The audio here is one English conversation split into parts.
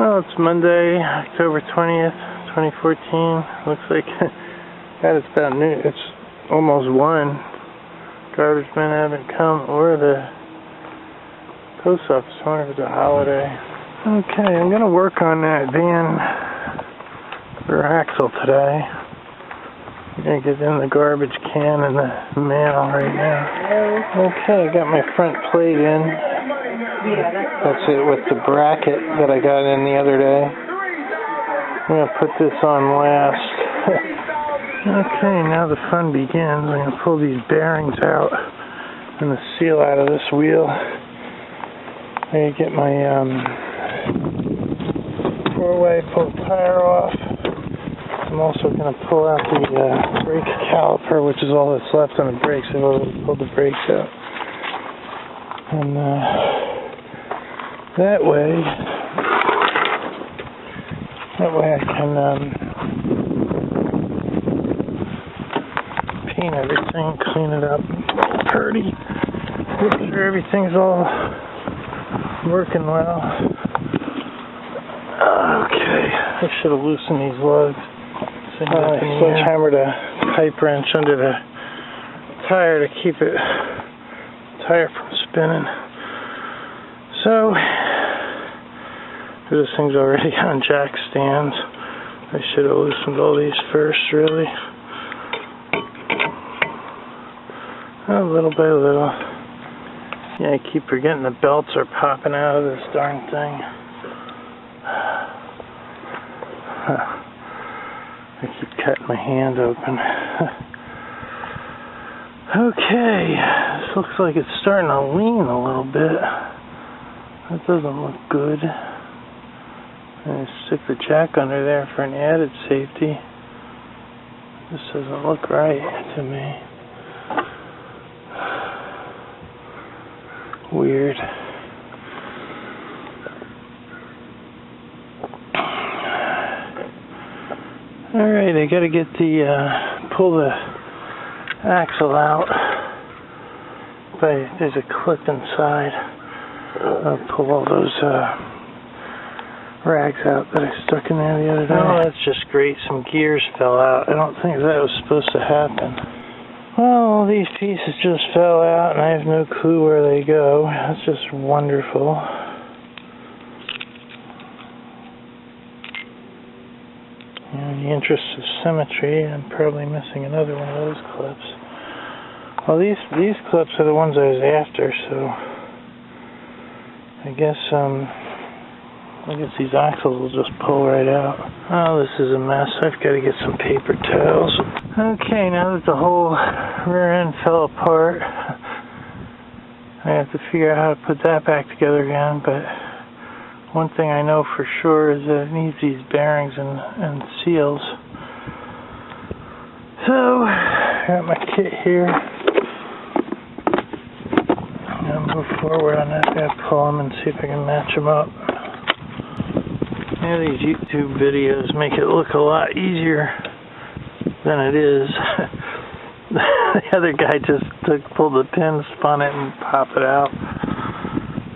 Well, it's Monday, October 20th, 2014. Looks like God, it's about noon. It's almost 1. Garbage men haven't come, or the post office. I wonder if it's a holiday. Okay, I'm going to work on that van or axle today. I'm going to get in the garbage can in the mail right now. Okay, I got my front plate in. That's it with the bracket that I got in the other day. I'm going to put this on last. Okay, now the fun begins. I'm going to pull these bearings out and the seal out of this wheel. I'm going to get my 4-way pull tire off. I'm also going to pull out the brake caliper, which is all that's left on the brakes. I've already pulled the brakes out. And that way I can paint everything, clean it up, pretty. Make sure everything's all working well. Okay, I should have loosened these lugs. I sledgehammered a pipe wrench under the tire to keep the tire from spinning. So, this thing's already on jack stands. I should have loosened all these first, really. Little by little. Yeah, I keep forgetting the belts are popping out of this darn thing. I keep cutting my hand open. Okay, this looks like it's starting to lean a little bit. That doesn't look good. I stick the jack under there for an added safety. This doesn't look right to me. Weird. Alright, I gotta get pull the axle out. There's a clip inside. I'll pull all those rags out that I stuck in there the other day. Oh, that's just great. Some gears fell out. I don't think that was supposed to happen. Well, these pieces just fell out and I have no clue where they go. That's just wonderful. In the interest of symmetry, I'm probably missing another one of those clips. Well, these clips are the ones I was after, so I guess these axles will just pull right out. Oh, this is a mess. I've got to get some paper towels. Okay, now that the whole rear end fell apart, I have to figure out how to put that back together again, but one thing I know for sure is that it needs these bearings and seals. So, I got my kit here. I'm going to move forward on that. I'll pull them and see if I can match them up. Yeah, these YouTube videos make it look a lot easier than it is. The other guy just pulled the pin, spun it, and popped it out.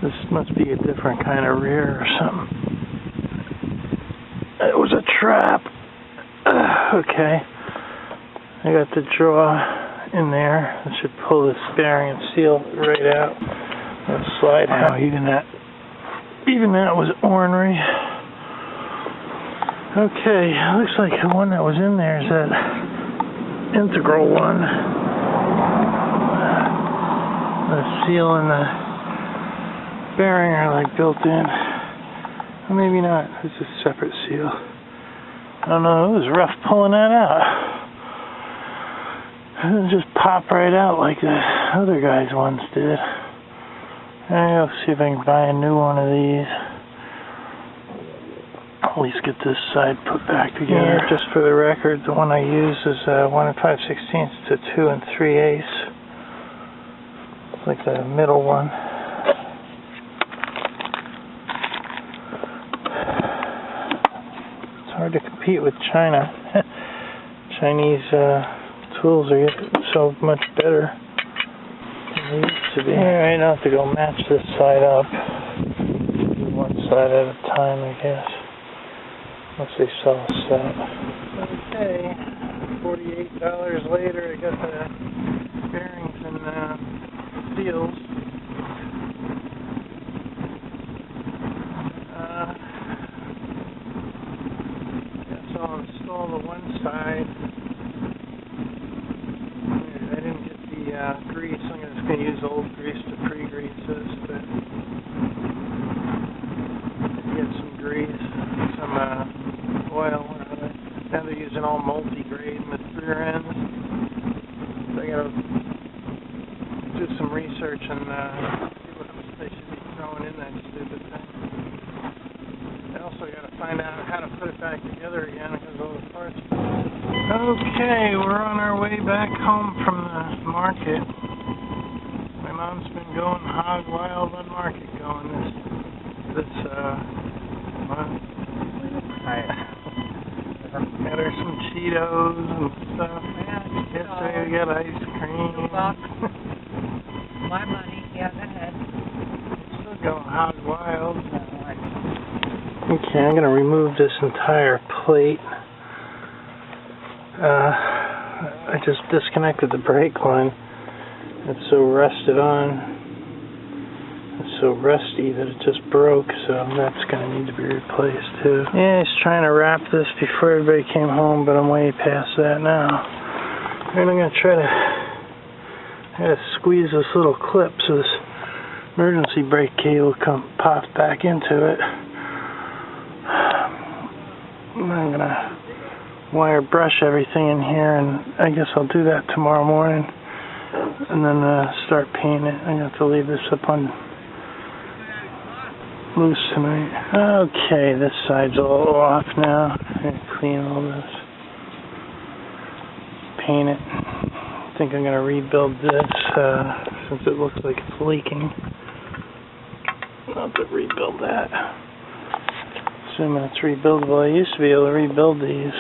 This must be a different kind of rear or something. It was a trap. Okay. I got the draw in there. I should pull this bearing and seal right out. It'll slide out. Even that was ornery. Okay, looks like the one that was in there is that integral one. The seal and the bearing are like built in. Or maybe not. It's a separate seal. I don't know. It was rough pulling that out. It didn't just pop right out like the other guys' ones did. I'll see if I can buy a new one of these. At least get this side put back together. Yeah, just for the record, the one I use is 1 5/16 to 2 3/8. It's like the middle one. It's hard to compete with China. Chinese tools are getting so much better than they used to be. Alright, now I have to go match this side up. One side at a time, I guess. once they saw us set. Okay, $48 later, I got the bearings and seals. Guess I'll install the one side. I didn't get the grease. I'm just going to use old grease to pre-grease this, but get some grease, some oil. Now they're using all multi-grade with rear ends. So I gotta do some research and see what else they should be throwing in that stupid thing. I also gotta find out how to put it back together again because all the parts. Okay, we're on our way back home from the market. My mom's been going hog wild on market going this month. Got her some Cheetos and stuff. Yeah, yesterday we got ice cream. My money, yeah, go ahead. Still going hog wild. Okay, I'm going to remove this entire plate. I just disconnected the brake line. It's so rusted on. It's so rusty that it just broke, so that's going to need to be replaced too. Yeah, he's trying to wrap this before everybody came home, but I'm way past that now. And I'm going to try to squeeze this little clip so this emergency brake cable pops back into it. And I'm going to wire brush everything in here, and I guess I'll do that tomorrow morning. And then start painting it. I'm going to have to leave this up on loose tonight. Okay, this side's all off now. I'm going to clean all this. Paint it. I think I'm going to rebuild this since it looks like it's leaking. I'll have to rebuild that. Assuming it's rebuildable. I used to be able to rebuild these.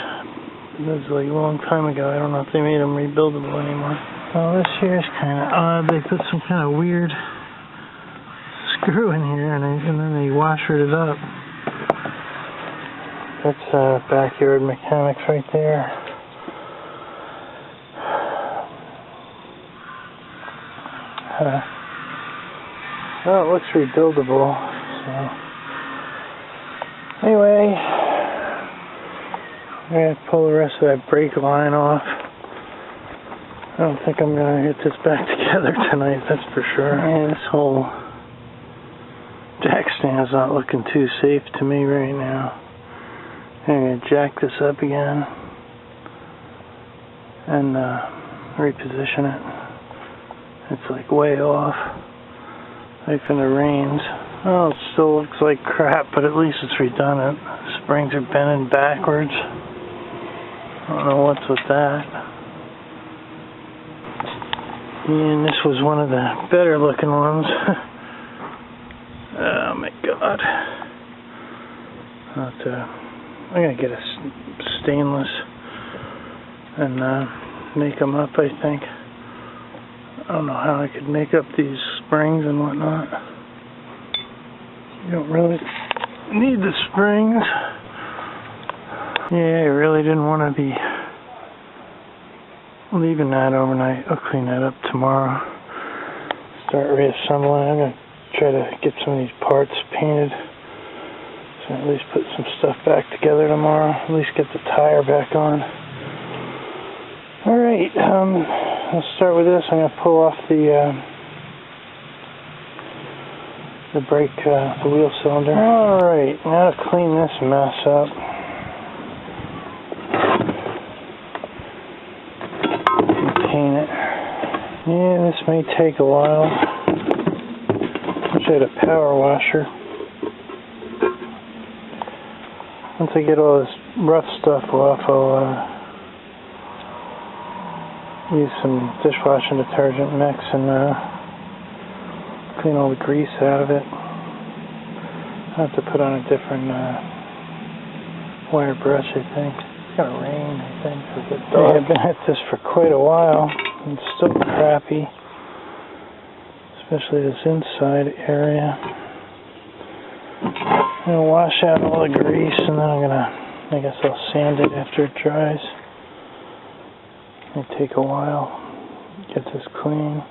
It was like a long time ago. I don't know if they made them rebuildable anymore. Well, this here is kind of odd. They put some kind of weird screw in here, and then they washered it up. That's backyard mechanics right there. Well, it looks rebuildable. So anyway, I'm gonna pull the rest of that brake line off. I don't think I'm gonna get this back together tonight, that's for sure. And this whole jack stand's not looking too safe to me right now. I'm going to jack this up again and reposition it. It's like way off, like in the reins. Well, it still looks like crap, but at least it's redundant. The springs are bending backwards. I don't know what's with that. And this was one of the better looking ones. Oh my god. I'm gonna get a stainless and make them up, I think. I don't know how I could make up these springs and whatnot. You don't really need the springs. Yeah, I really didn't want to be leaving that overnight. I'll clean that up tomorrow. Start reassembling. I'm gonna try to get some of these parts painted, so at least put some stuff back together tomorrow, at least get the tire back on. Alright, I'll start with this. I'm going to pull off the brake, the wheel cylinder. Alright, now to clean this mess up. And paint it. Yeah, this may take a while. Wish I had a power washer. Once I get all this rough stuff off, I'll use some dishwashing detergent mix and clean all the grease out of it. I have to put on a different wire brush, I think. It's gonna rain, I think. I've been at this for quite a while. It's still crappy. Especially this inside area. I'm going to wash out all the grease, and then I'm going to I guess I'll sand it after it dries. It may take a while. Get this clean.